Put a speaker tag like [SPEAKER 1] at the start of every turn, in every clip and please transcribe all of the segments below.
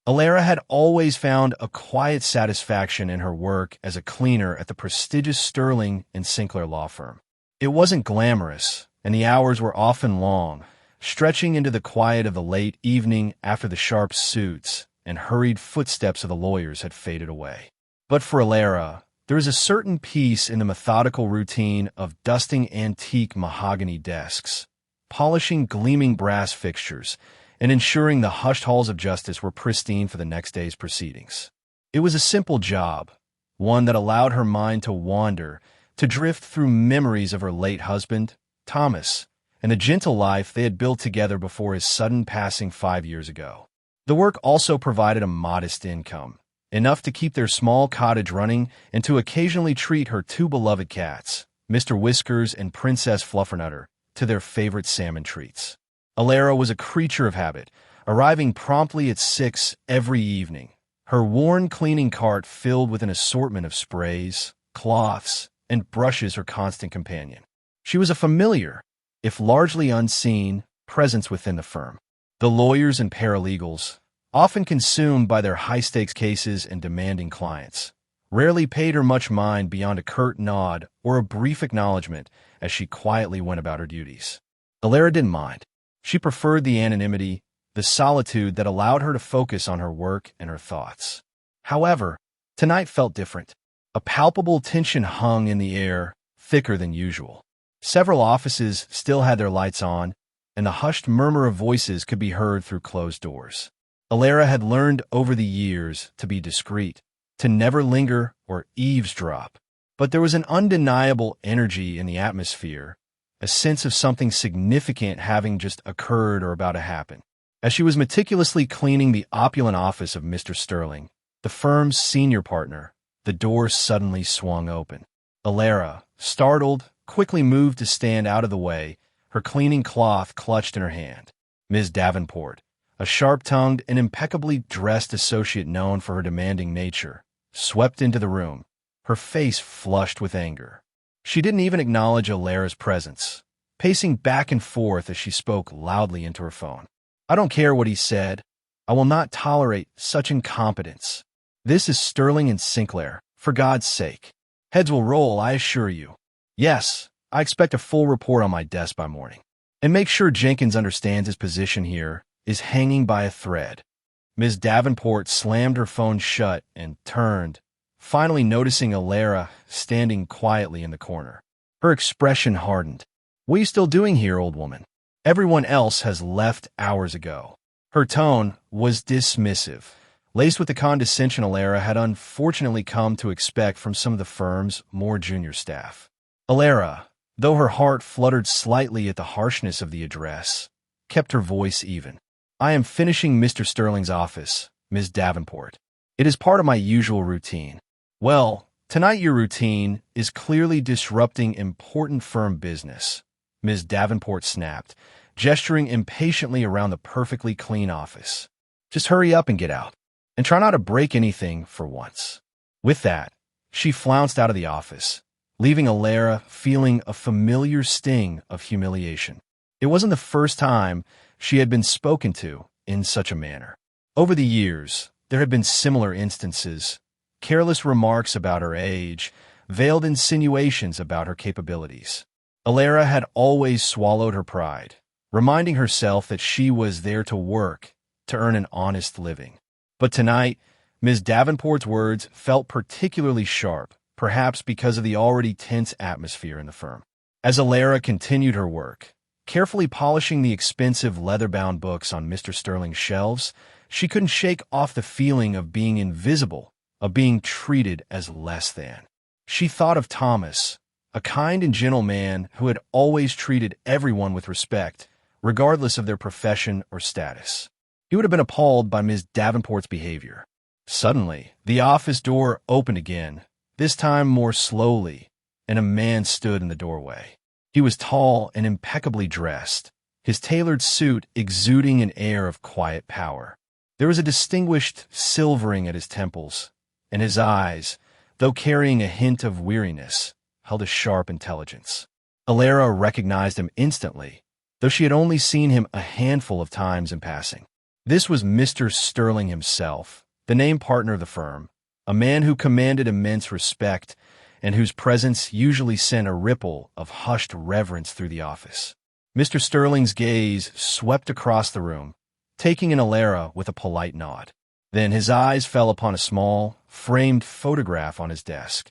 [SPEAKER 1] Alara had always found a quiet satisfaction in her work as a cleaner at the prestigious Sterling and Sinclair law firm. It wasn't glamorous, and the hours were often long, stretching into the quiet of the late evening after the sharp suits and hurried footsteps of the lawyers had faded away. But for Alara, there is a certain peace in the methodical routine of dusting antique mahogany desks, polishing gleaming brass fixtures, and ensuring the hushed halls of justice were pristine for the next day's proceedings. It was a simple job, one that allowed her mind to wander, to drift through memories of her late husband, Thomas, and the gentle life they had built together before his sudden passing 5 years ago. The work also provided a modest income, enough to keep their small cottage running and to occasionally treat her two beloved cats, Mr. Whiskers and Princess Fluffernutter, to their favorite salmon treats. Alara was a creature of habit, arriving promptly at 6 every evening, her worn cleaning cart filled with an assortment of sprays, cloths, and brushes her constant companion. She was a familiar, if largely unseen, presence within the firm. The lawyers and paralegals, often consumed by their high-stakes cases and demanding clients, rarely paid her much mind beyond a curt nod or a brief acknowledgement as she quietly went about her duties. Alara didn't mind. She preferred the anonymity, the solitude that allowed her to focus on her work and her thoughts. However, tonight felt different. A palpable tension hung in the air, thicker than usual. Several offices still had their lights on, and the hushed murmur of voices could be heard through closed doors. Alara had learned over the years to be discreet, to never linger or eavesdrop, but there was an undeniable energy in the atmosphere, a sense of something significant having just occurred or about to happen. As she was meticulously cleaning the opulent office of Mr. Sterling, the firm's senior partner, the door suddenly swung open. Alara, startled, quickly moved to stand out of the way, her cleaning cloth clutched in her hand. Ms. Davenport, a sharp-tongued and impeccably dressed associate known for her demanding nature, swept into the room, her face flushed with anger. She didn't even acknowledge Alara's presence, pacing back and forth as she spoke loudly into her phone. "I don't care what he said. I will not tolerate such incompetence. This is Sterling and Sinclair, for God's sake. Heads will roll, I assure you. Yes, I expect a full report on my desk by morning. And make sure Jenkins understands his position here is hanging by a thread." Ms. Davenport slammed her phone shut and turned, finally noticing Alara standing quietly in the corner. Her expression hardened. "What are you still doing here, old woman? Everyone else has left hours ago." Her tone was dismissive, laced with the condescension Alara had unfortunately come to expect from some of the firm's more junior staff. Alara, though her heart fluttered slightly at the harshness of the address, kept her voice even. "I am finishing Mr. Sterling's office, Ms. Davenport. It is part of my usual routine." "Well, tonight your routine is clearly disrupting important firm business," Ms. Davenport snapped, gesturing impatiently around the perfectly clean office. "Just hurry up and get out, and try not to break anything for once." With that, she flounced out of the office, leaving Alara feeling a familiar sting of humiliation. It wasn't the first time she had been spoken to in such a manner. Over the years, there had been similar instances, careless remarks about her age, veiled insinuations about her capabilities. Alara had always swallowed her pride, reminding herself that she was there to work, to earn an honest living. But tonight, Ms. Davenport's words felt particularly sharp, perhaps because of the already tense atmosphere in the firm. As Alara continued her work, carefully polishing the expensive leather-bound books on Mr. Sterling's shelves, she couldn't shake off the feeling of being invisible, of being treated as less than. She thought of Thomas, a kind and gentle man who had always treated everyone with respect, regardless of their profession or status. He would have been appalled by Ms. Davenport's behavior. Suddenly, the office door opened again, this time more slowly, and a man stood in the doorway. He was tall and impeccably dressed, his tailored suit exuding an air of quiet power. There was a distinguished silvering at his temples, and his eyes, though carrying a hint of weariness, held a sharp intelligence. Alara recognized him instantly, though she had only seen him a handful of times in passing. This was Mr. Sterling himself, the named partner of the firm, a man who commanded immense respect and whose presence usually sent a ripple of hushed reverence through the office. Mr. Sterling's gaze swept across the room, taking in Alara with a polite nod. Then his eyes fell upon a small, framed photograph on his desk.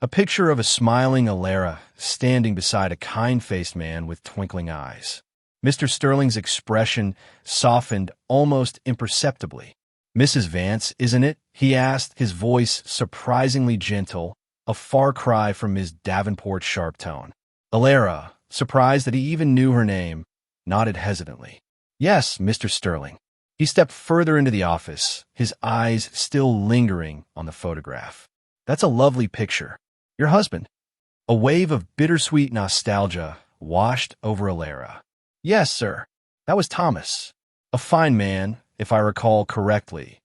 [SPEAKER 1] A picture of a smiling Alara standing beside a kind-faced man with twinkling eyes. Mr. Sterling's expression softened almost imperceptibly. "Mrs. Vance, isn't it?" he asked, his voice surprisingly gentle, a far cry from Ms. Davenport's sharp tone. Alara, surprised that he even knew her name, nodded hesitantly. "Yes, Mr. Sterling." He stepped further into the office, his eyes still lingering on the photograph. "That's a lovely picture. Your husband?" A wave of bittersweet nostalgia washed over Alara. "Yes, sir. That was Thomas. A fine man, if I recall correctly,"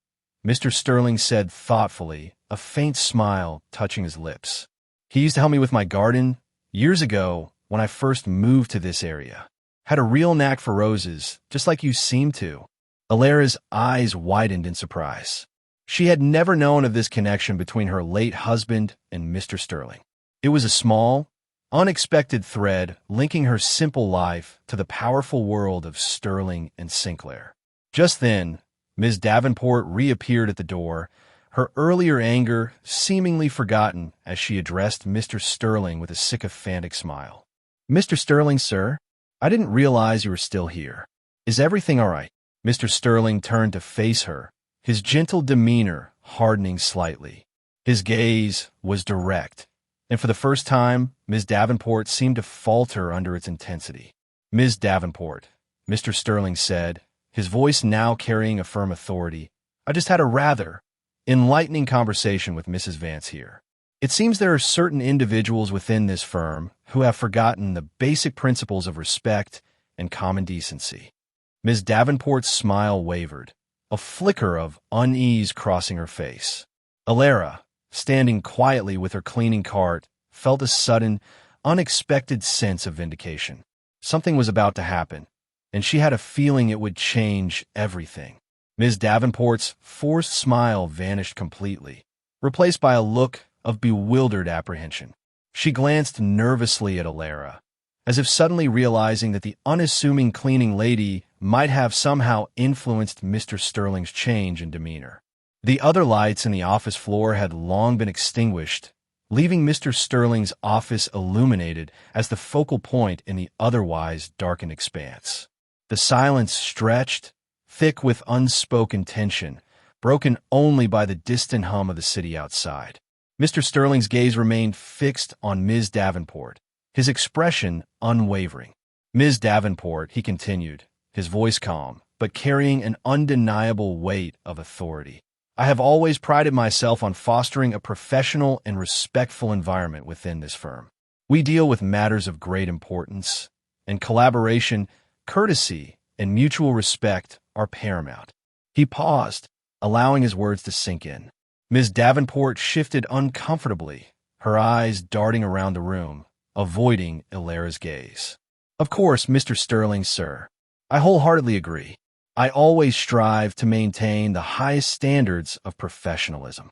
[SPEAKER 1] Mr. Sterling said thoughtfully, a faint smile touching his lips. "He used to help me with my garden years ago when I first moved to this area. Had a real knack for roses, just like you seem to." Alara's eyes widened in surprise. She had never known of this connection between her late husband and Mr. Sterling. It was a small, unexpected thread linking her simple life to the powerful world of Sterling and Sinclair. Just then, Ms. Davenport reappeared at the door, her earlier anger seemingly forgotten as she addressed Mr. Sterling with a sycophantic smile. "Mr. Sterling, sir, I didn't realize you were still here. Is everything all right?" Mr. Sterling turned to face her, his gentle demeanor hardening slightly. His gaze was direct, and for the first time, Ms. Davenport seemed to falter under its intensity. "Ms. Davenport," Mr. Sterling said, his voice now carrying a firm authority, "I just had a rather enlightening conversation with Mrs. Vance here. It seems there are certain individuals within this firm who have forgotten the basic principles of respect and common decency." Ms. Davenport's smile wavered, a flicker of unease crossing her face. Alara, standing quietly with her cleaning cart, felt a sudden, unexpected sense of vindication. Something was about to happen, and she had a feeling it would change everything. Ms. Davenport's forced smile vanished completely, replaced by a look of bewildered apprehension. She glanced nervously at Alara, as if suddenly realizing that the unassuming cleaning lady might have somehow influenced Mr. Sterling's change in demeanor. The other lights in the office floor had long been extinguished, leaving Mr. Sterling's office illuminated as the focal point in the otherwise darkened expanse. The silence stretched, thick with unspoken tension, broken only by the distant hum of the city outside. Mr. Sterling's gaze remained fixed on Ms. Davenport, his expression unwavering. "Ms. Davenport," he continued, his voice calm, but carrying an undeniable weight of authority, "I have always prided myself on fostering a professional and respectful environment within this firm. We deal with matters of great importance, and collaboration, courtesy, and mutual respect are paramount." He paused, allowing his words to sink in. Ms. Davenport shifted uncomfortably, her eyes darting around the room, avoiding Alara's gaze. "Of course, Mr. Sterling, sir. I wholeheartedly agree. I always strive to maintain the highest standards of professionalism."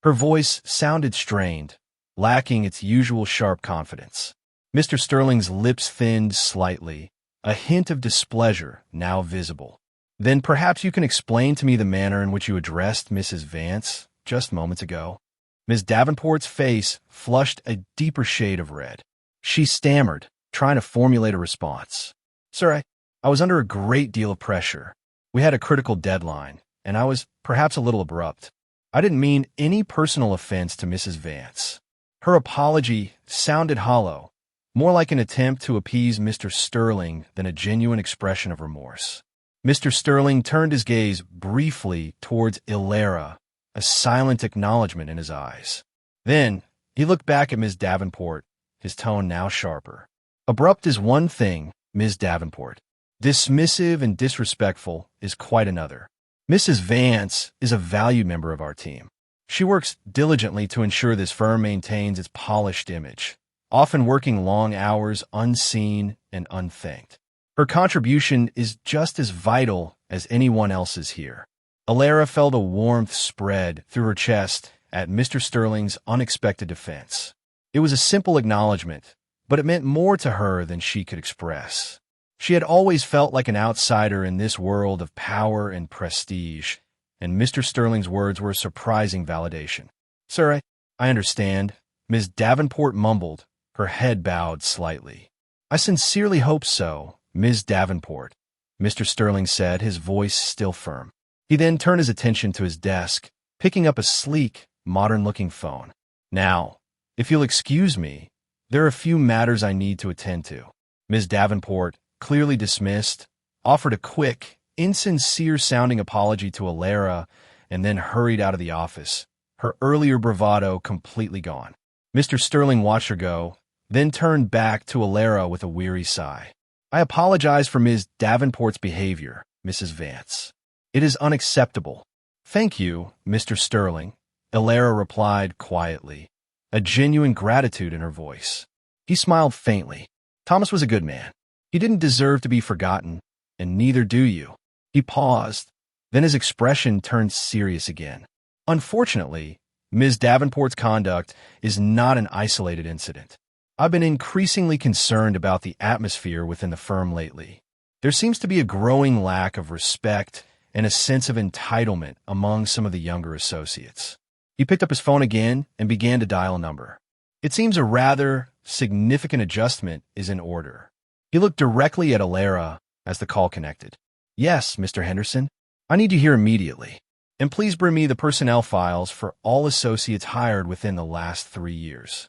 [SPEAKER 1] Her voice sounded strained, lacking its usual sharp confidence. Mr. Sterling's lips thinned slightly, a hint of displeasure now visible. "Then perhaps you can explain to me the manner in which you addressed Mrs. Vance just moments ago." Ms. Davenport's face flushed a deeper shade of red. She stammered, trying to formulate a response. "Sir, I was under a great deal of pressure. We had a critical deadline, and I was perhaps a little abrupt. I didn't mean any personal offense to Mrs. Vance." Her apology sounded hollow, more like an attempt to appease Mr. Sterling than a genuine expression of remorse. Mr. Sterling turned his gaze briefly towards Alara, a silent acknowledgment in his eyes. Then he looked back at Ms. Davenport, his tone now sharper. "Abrupt is one thing, Ms. Davenport. Dismissive and disrespectful is quite another. Mrs. Vance is a valued member of our team. She works diligently to ensure this firm maintains its polished image, often working long hours unseen and unthanked. Her contribution is just as vital as anyone else's here. Alara felt a warmth spread through her chest at Mr. Sterling's unexpected defense. It was a simple acknowledgement, but it meant more to her than she could express. She had always felt like an outsider in this world of power and prestige, and Mr. Sterling's words were a surprising validation. "Sir, I understand," Ms. Davenport mumbled, her head bowed slightly. "I sincerely hope so, Ms. Davenport," Mr. Sterling said, his voice still firm. He then turned his attention to his desk, picking up a sleek, modern-looking phone. "Now, if you'll excuse me, there are a few matters I need to attend to." Ms. Davenport, clearly dismissed, offered a quick, insincere-sounding apology to Alara and then hurried out of the office, her earlier bravado completely gone. Mr. Sterling watched her go, then turned back to Alara with a weary sigh. "I apologize for Ms. Davenport's behavior, Mrs. Vance. It is unacceptable." "Thank you, Mr. Sterling," Alara replied quietly, a genuine gratitude in her voice. He smiled faintly. "Thomas was a good man. He didn't deserve to be forgotten, and neither do you." He paused, then his expression turned serious again. "Unfortunately, Ms. Davenport's conduct is not an isolated incident. I've been increasingly concerned about the atmosphere within the firm lately. There seems to be a growing lack of respect and a sense of entitlement among some of the younger associates." He picked up his phone again and began to dial a number. "It seems a rather significant adjustment is in order." He looked directly at Alara as the call connected. "Yes, Mr. Henderson, I need you here immediately. And please bring me the personnel files for all associates hired within the last 3 years."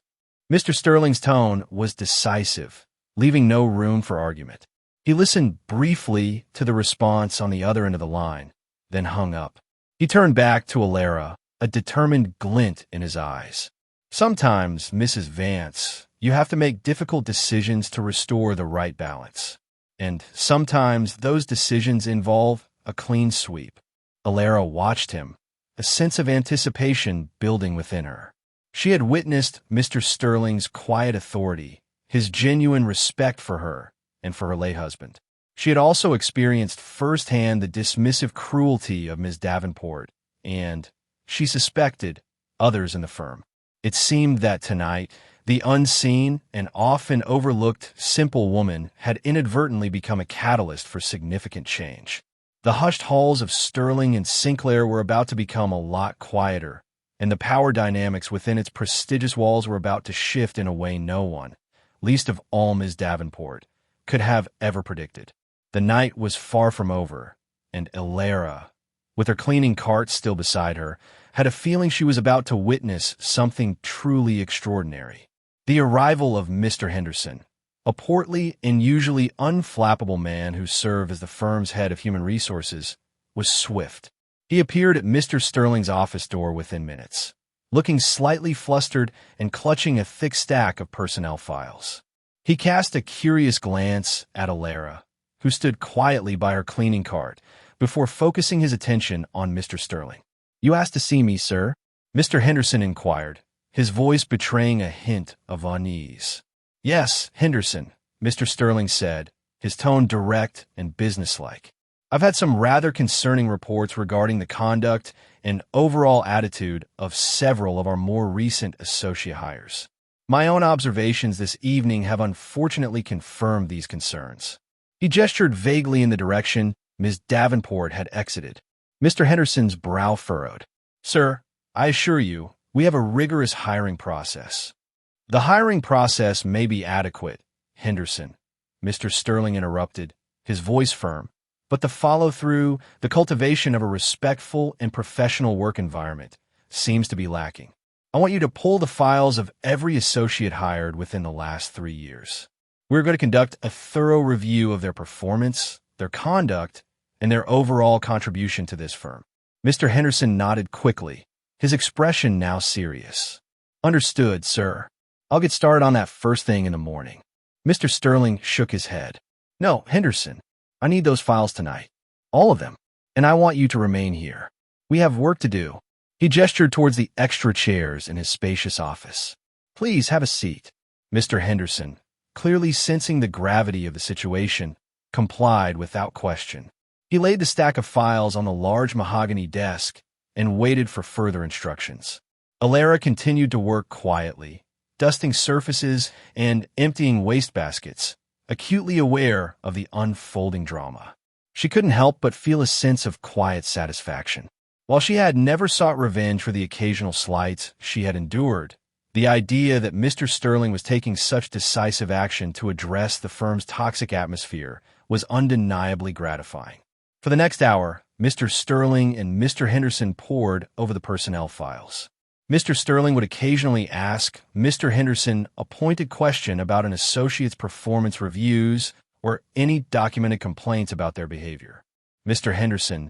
[SPEAKER 1] Mr. Sterling's tone was decisive, leaving no room for argument. He listened briefly to the response on the other end of the line, then hung up. He turned back to Alara, a determined glint in his eyes. "Sometimes, Mrs. Vance, you have to make difficult decisions to restore the right balance. And sometimes those decisions involve a clean sweep." Alara watched him, a sense of anticipation building within her. She had witnessed Mr. Sterling's quiet authority, his genuine respect for her and for her late husband. She had also experienced firsthand the dismissive cruelty of Ms. Davenport and, she suspected, others in the firm. It seemed that tonight, the unseen and often overlooked simple woman had inadvertently become a catalyst for significant change. The hushed halls of Sterling and Sinclair were about to become a lot quieter, and the power dynamics within its prestigious walls were about to shift in a way no one, least of all Ms. Davenport, could have ever predicted. The night was far from over, and Alara, with her cleaning cart still beside her, had a feeling she was about to witness something truly extraordinary. The arrival of Mr. Henderson, a portly and usually unflappable man who served as the firm's head of human resources, was swift. He appeared at Mr. Sterling's office door within minutes, looking slightly flustered and clutching a thick stack of personnel files. He cast a curious glance at Alara, who stood quietly by her cleaning cart, before focusing his attention on Mr. Sterling. "You asked to see me, sir?" Mr. Henderson inquired, his voice betraying a hint of unease. "Yes, Henderson," Mr. Sterling said, his tone direct and businesslike. "I've had some rather concerning reports regarding the conduct and overall attitude of several of our more recent associate hires. My own observations this evening have unfortunately confirmed these concerns." He gestured vaguely in the direction Ms. Davenport had exited. Mr. Henderson's brow furrowed. "Sir, I assure you, we have a rigorous hiring process." "The hiring process may be adequate, Henderson," Mr. Sterling interrupted, his voice firm, "but the follow-through, the cultivation of a respectful and professional work environment, seems to be lacking. I want you to pull the files of every associate hired within the last 3 years. We're going to conduct a thorough review of their performance, their conduct, and their overall contribution to this firm." Mr. Henderson nodded quickly, his expression now serious. "Understood, sir. I'll get started on that first thing in the morning." Mr. Sterling shook his head. "No, Henderson, I need those files tonight. All of them. And I want you to remain here. We have work to do." He gestured towards the extra chairs in his spacious office. "Please have a seat." Mr. Henderson, clearly sensing the gravity of the situation, complied without question. He laid the stack of files on the large mahogany desk and waited for further instructions. Alara continued to work quietly, dusting surfaces and emptying wastebaskets, acutely aware of the unfolding drama. She couldn't help but feel a sense of quiet satisfaction. While she had never sought revenge for the occasional slights she had endured, the idea that Mr. Sterling was taking such decisive action to address the firm's toxic atmosphere was undeniably gratifying. For the next hour, Mr. Sterling and Mr. Henderson pored over the personnel files. Mr. Sterling would occasionally ask Mr. Henderson a pointed question about an associate's performance reviews or any documented complaints about their behavior. Mr. Henderson,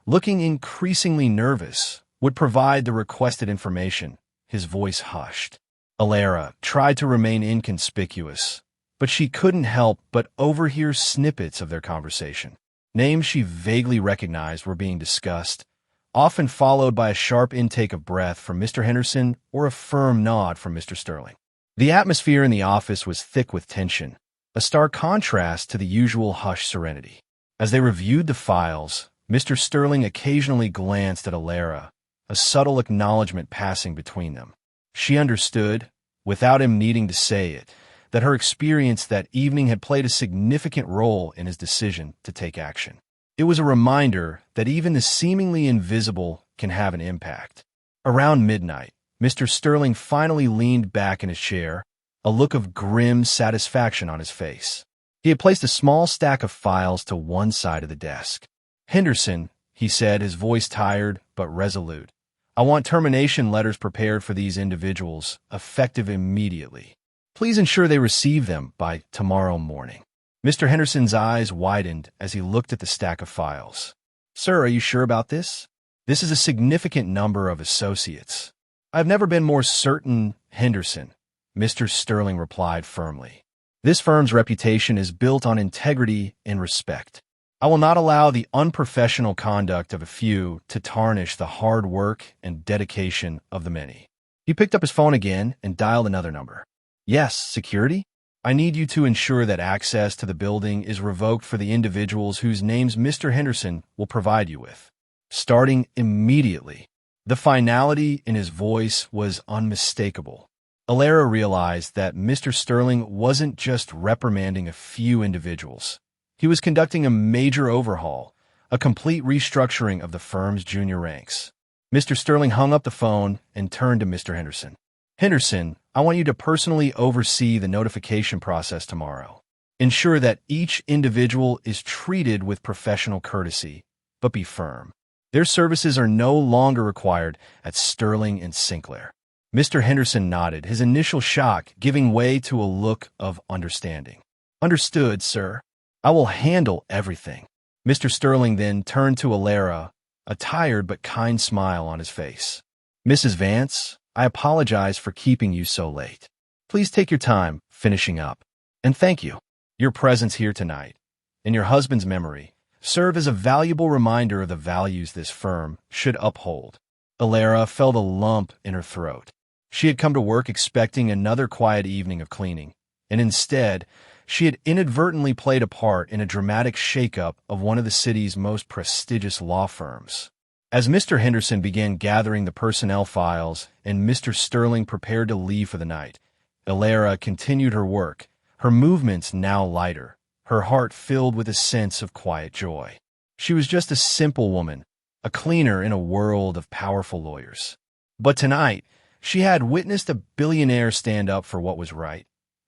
[SPEAKER 1] looking increasingly nervous, would provide the requested information, his voice hushed. Alara tried to remain inconspicuous, but she couldn't help but overhear snippets of their conversation. Names she vaguely recognized were being discussed, often followed by a sharp intake of breath from Mr. Henderson or a firm nod from Mr. Sterling. The atmosphere in the office was thick with tension, a stark contrast to the usual hushed serenity. As they reviewed the files, Mr. Sterling occasionally glanced at Alara, a subtle acknowledgement passing between them. She understood, without him needing to say it, that her experience that evening had played a significant role in his decision to take action. It was a reminder that even the seemingly invisible can have an impact. Around midnight, Mr. Sterling finally leaned back in his chair, a look of grim satisfaction on his face. He had placed a small stack of files to one side of the desk. "Henderson," he said, his voice tired but resolute, "I want termination letters prepared for these individuals, effective immediately. Please ensure they receive them by tomorrow morning." Mr. Henderson's eyes widened as he looked at the stack of files. "Sir, are you sure about this? This is a significant number of associates." "I've never been more certain, Henderson," Mr. Sterling replied firmly. "This firm's reputation is built on integrity and respect. I will not allow the unprofessional conduct of a few to tarnish the hard work and dedication of the many." He picked up his phone again and dialed another number. "Yes, security? I need you to ensure that access to the building is revoked for the individuals whose names Mr. Henderson will provide you with. Starting immediately." The finality in his voice was unmistakable. Alara realized that Mr. Sterling wasn't just reprimanding a few individuals. He was conducting a major overhaul, a complete restructuring of the firm's junior ranks. Mr. Sterling hung up the phone and turned to Mr. Henderson. "Henderson, I want you to personally oversee the notification process tomorrow. Ensure that each individual is treated with professional courtesy, but be firm. Their services are no longer required at Sterling and Sinclair." Mr. Henderson nodded, his initial shock giving way to a look of understanding. "Understood, sir. I will handle everything." Mr. Sterling then turned to Alara, a tired but kind smile on his face. "Mrs. Vance, I apologize for keeping you so late. Please take your time finishing up. And thank you. Your presence here tonight, in your husband's memory, serve as a valuable reminder of the values this firm should uphold." Alara felt a lump in her throat. She had come to work expecting another quiet evening of cleaning, and instead, she had inadvertently played a part in a dramatic shakeup of one of the city's most prestigious law firms. As Mr. Henderson began gathering the personnel files and Mr. Sterling prepared to leave for the night, Alara continued her work, her movements now lighter, her heart filled with a sense of quiet joy. She was just a simple woman, a cleaner in a world of powerful lawyers. But tonight, she had witnessed a billionaire stand up for what was right.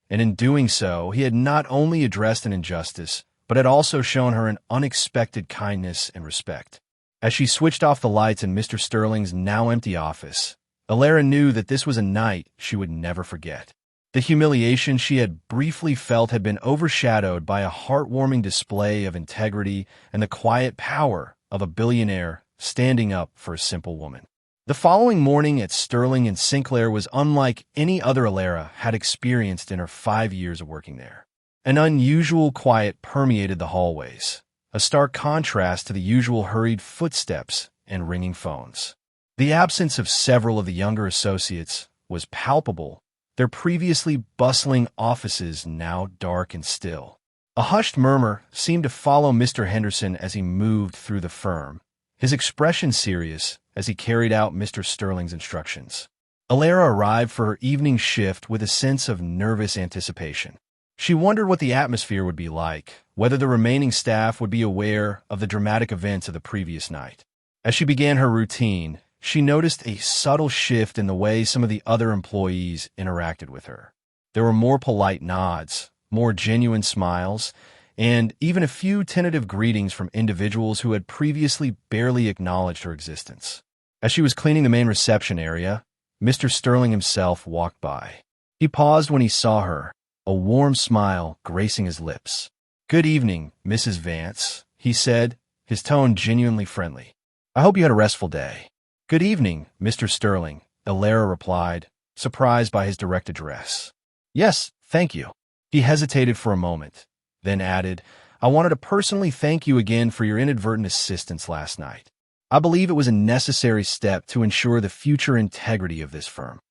[SPEAKER 1] And in doing so, he had not only addressed an injustice, but had also shown her an unexpected kindness and respect. As she switched off the lights in Mr. Sterling's now empty office, Alara knew that this was a night she would never forget. The humiliation she had briefly felt had been overshadowed by a heartwarming display of integrity and the quiet power of a billionaire standing up for a simple woman. The following morning at Sterling and Sinclair was unlike any other Alara had experienced in her 5 years of working there. An unusual quiet permeated the hallways, a stark contrast to the usual hurried footsteps and ringing phones. The absence of several of the younger associates was palpable, their previously bustling offices now dark and still. A hushed murmur seemed to follow Mr. Henderson as he moved through the firm, his expression serious as he carried out Mr. Sterling's instructions. Alara arrived for her evening shift with a sense of nervous anticipation. She wondered what the atmosphere would be like, whether the remaining staff would be aware of the dramatic events of the previous night. As she began her routine, she noticed a subtle shift in the way some of the other employees interacted with her. There were more polite nods, more genuine smiles, and even a few tentative greetings from individuals who had previously barely acknowledged her existence. As she was cleaning the main reception area, Mr. Sterling himself walked by. He paused when he saw her, a warm smile gracing his lips. "Good evening, Mrs. Vance," he said, his tone genuinely friendly. "I hope you had a restful day." "Good evening, Mr. Sterling," Alara replied, surprised by his direct address. "Yes, thank you." He hesitated for a moment, then added, "I wanted to personally thank you again for your inadvertent assistance last night. I believe it was a necessary step to ensure the future integrity of this firm."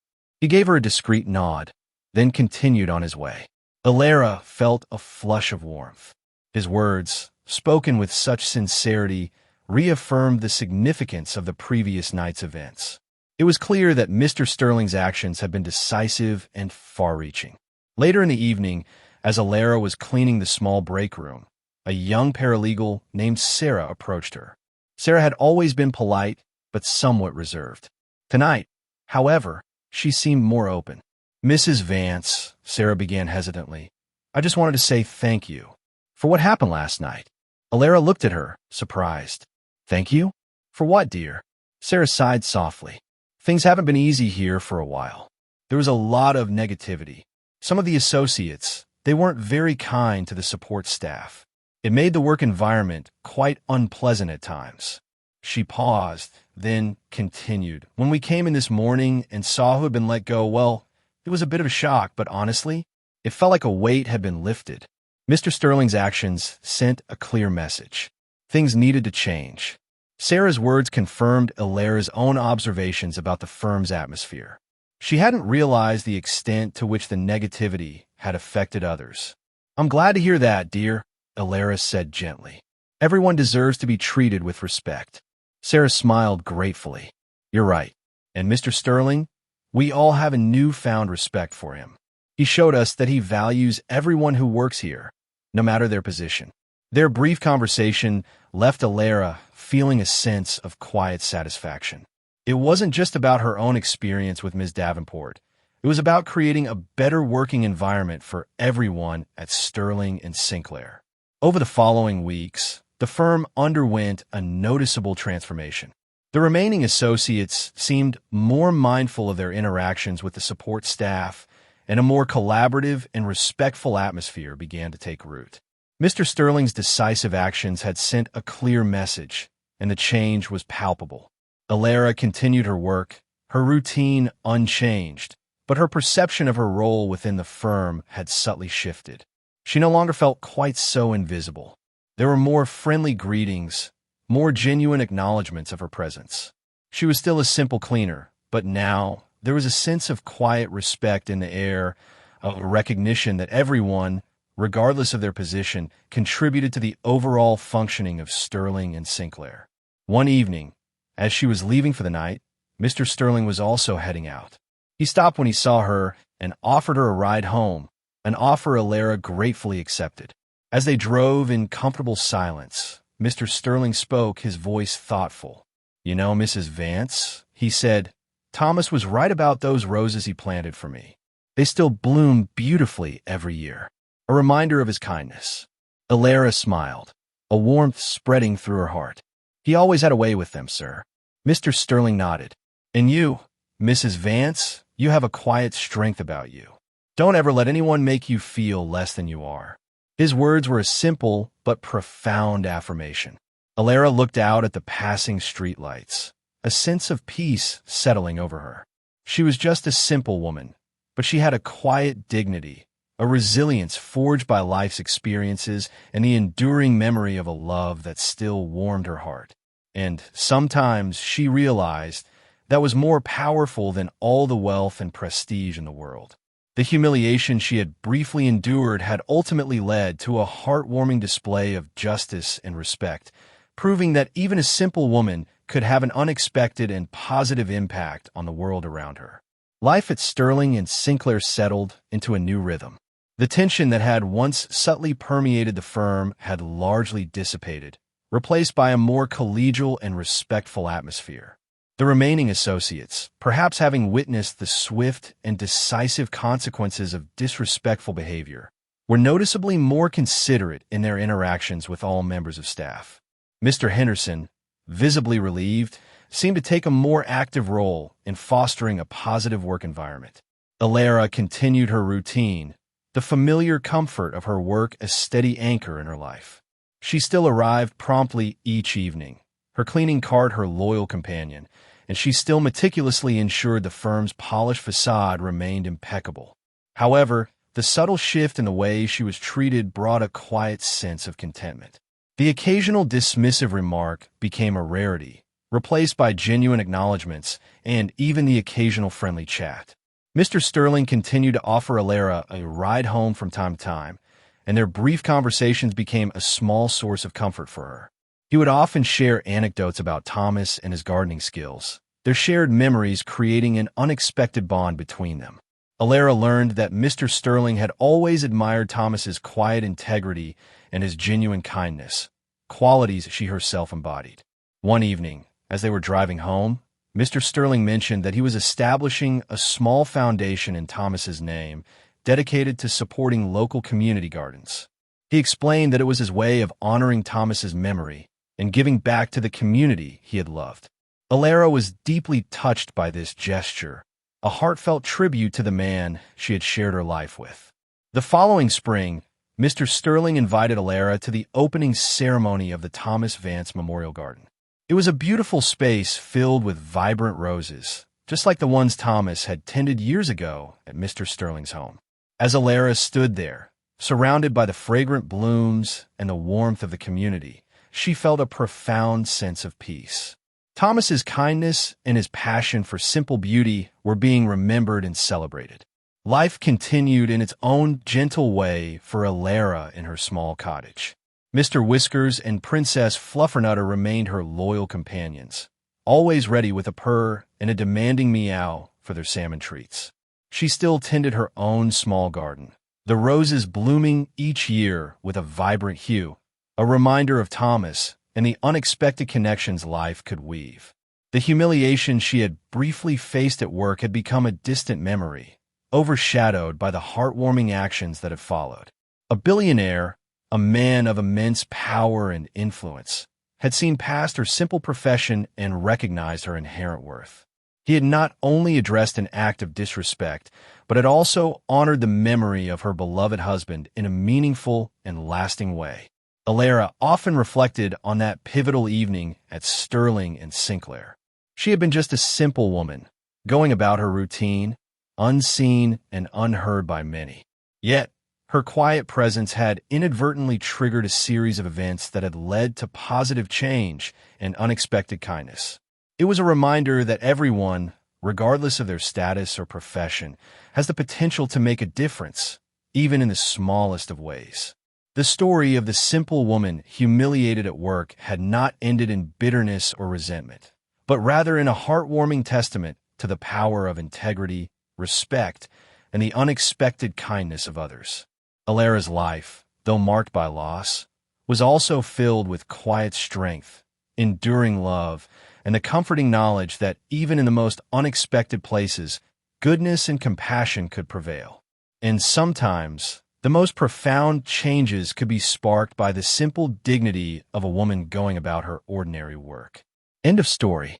[SPEAKER 1] He gave her a discreet nod, then continued on his way. Alara felt a flush of warmth. His words, spoken with such sincerity, reaffirmed the significance of the previous night's events. It was clear that Mr. Sterling's actions had been decisive and far-reaching. Later in the evening, as Alara was cleaning the small break room, a young paralegal named Sarah approached her. Sarah had always been polite, but somewhat reserved. Tonight, however, she seemed more open. "Mrs. Vance," Sarah began hesitantly, "I just wanted to say thank you for what happened last night." Alara looked at her, surprised. "Thank you? For what, dear?" Sarah sighed softly. "Things haven't been easy here for a while. There was a lot of negativity. Some of the associates, they weren't very kind to the support staff. It made the work environment quite unpleasant at times." She paused, then continued. "When we came in this morning and saw who had been let go, well, it was a bit of a shock, but honestly, it felt like a weight had been lifted." Mr. Sterling's actions sent a clear message. Things needed to change. Sarah's words confirmed Alara's own observations about the firm's atmosphere. She hadn't realized the extent to which the negativity had affected others. "I'm glad to hear that, dear," Alara said gently. "Everyone deserves to be treated with respect." Sarah smiled gratefully. "You're right. And Mr. Sterling, we all have a newfound respect for him. He showed us that he values everyone who works here, no matter their position." Their brief conversation left Alara feeling a sense of quiet satisfaction. It wasn't just about her own experience with Ms. Davenport. It was about creating a better working environment for everyone at Sterling and Sinclair. Over the following weeks, the firm underwent a noticeable transformation. The remaining associates seemed more mindful of their interactions with the support staff, and a more collaborative and respectful atmosphere began to take root. Mr. Sterling's decisive actions had sent a clear message, and the change was palpable. Alara continued her work, her routine unchanged, but her perception of her role within the firm had subtly shifted. She no longer felt quite so invisible. There were more friendly greetings, more genuine acknowledgments of her presence. She was still a simple cleaner, but now there was a sense of quiet respect in the air, a recognition that everyone, regardless of their position, contributed to the overall functioning of Sterling and Sinclair. One evening, as she was leaving for the night, Mr. Sterling was also heading out. He stopped when he saw her and offered her a ride home, an offer Alara gratefully accepted. As they drove in comfortable silence, Mr. Sterling spoke, his voice thoughtful. "You know, Mrs. Vance," he said, "Thomas was right about those roses he planted for me. They still bloom beautifully every year." A reminder of his kindness. Alara smiled, a warmth spreading through her heart. "He always had a way with them, sir." Mr. Sterling nodded. "And you, Mrs. Vance, you have a quiet strength about you. Don't ever let anyone make you feel less than you are." His words were a simple but profound affirmation. Alara looked out at the passing streetlights, a sense of peace settling over her. She was just a simple woman, but she had a quiet dignity, a resilience forged by life's experiences, and the enduring memory of a love that still warmed her heart. And sometimes she realized that was more powerful than all the wealth and prestige in the world. The humiliation she had briefly endured had ultimately led to a heartwarming display of justice and respect, proving that even a simple woman could have an unexpected and positive impact on the world around her. Life at Sterling and Sinclair settled into a new rhythm. The tension that had once subtly permeated the firm had largely dissipated, replaced by a more collegial and respectful atmosphere. The remaining associates, perhaps having witnessed the swift and decisive consequences of disrespectful behavior, were noticeably more considerate in their interactions with all members of staff. Mr. Henderson, visibly relieved, seemed to take a more active role in fostering a positive work environment. Alara continued her routine, the familiar comfort of her work a steady anchor in her life. She still arrived promptly each evening, her cleaning cart her loyal companion, and she still meticulously ensured the firm's polished facade remained impeccable. However, the subtle shift in the way she was treated brought a quiet sense of contentment. The occasional dismissive remark became a rarity, replaced by genuine acknowledgments and even the occasional friendly chat. Mr. Sterling continued to offer Alara a ride home from time to time, and their brief conversations became a small source of comfort for her. He would often share anecdotes about Thomas and his gardening skills, their shared memories creating an unexpected bond between them. Alara learned that Mr. Sterling had always admired Thomas's quiet integrity and his genuine kindness, qualities she herself embodied. One evening, as they were driving home, Mr. Sterling mentioned that he was establishing a small foundation in Thomas's name dedicated to supporting local community gardens. He explained that it was his way of honoring Thomas's memory and giving back to the community he had loved. Alara was deeply touched by this gesture, a heartfelt tribute to the man she had shared her life with. The following spring, Mr. Sterling invited Alara to the opening ceremony of the Thomas Vance Memorial Garden. It was a beautiful space filled with vibrant roses, just like the ones Thomas had tended years ago at Mr. Sterling's home. As Alara stood there, surrounded by the fragrant blooms and the warmth of the community, she felt a profound sense of peace. Thomas's kindness and his passion for simple beauty were being remembered and celebrated. Life continued in its own gentle way for Alara in her small cottage. Mr. Whiskers and Princess Fluffernutter remained her loyal companions, always ready with a purr and a demanding meow for their salmon treats. She still tended her own small garden, the roses blooming each year with a vibrant hue, a reminder of Thomas and the unexpected connections life could weave. The humiliation she had briefly faced at work had become a distant memory, overshadowed by the heartwarming actions that had followed. A billionaire, a man of immense power and influence, had seen past her simple profession and recognized her inherent worth. He had not only addressed an act of disrespect, but had also honored the memory of her beloved husband in a meaningful and lasting way. Alara often reflected on that pivotal evening at Sterling and Sinclair. She had been just a simple woman, going about her routine, unseen and unheard by many. Yet, her quiet presence had inadvertently triggered a series of events that had led to positive change and unexpected kindness. It was a reminder that everyone, regardless of their status or profession, has the potential to make a difference, even in the smallest of ways. The story of the simple woman humiliated at work had not ended in bitterness or resentment, but rather in a heartwarming testament to the power of integrity, respect, and the unexpected kindness of others. Alara's life, though marked by loss, was also filled with quiet strength, enduring love, and the comforting knowledge that even in the most unexpected places, goodness and compassion could prevail. And sometimes, the most profound changes could be sparked by the simple dignity of a woman going about her ordinary work. End of story.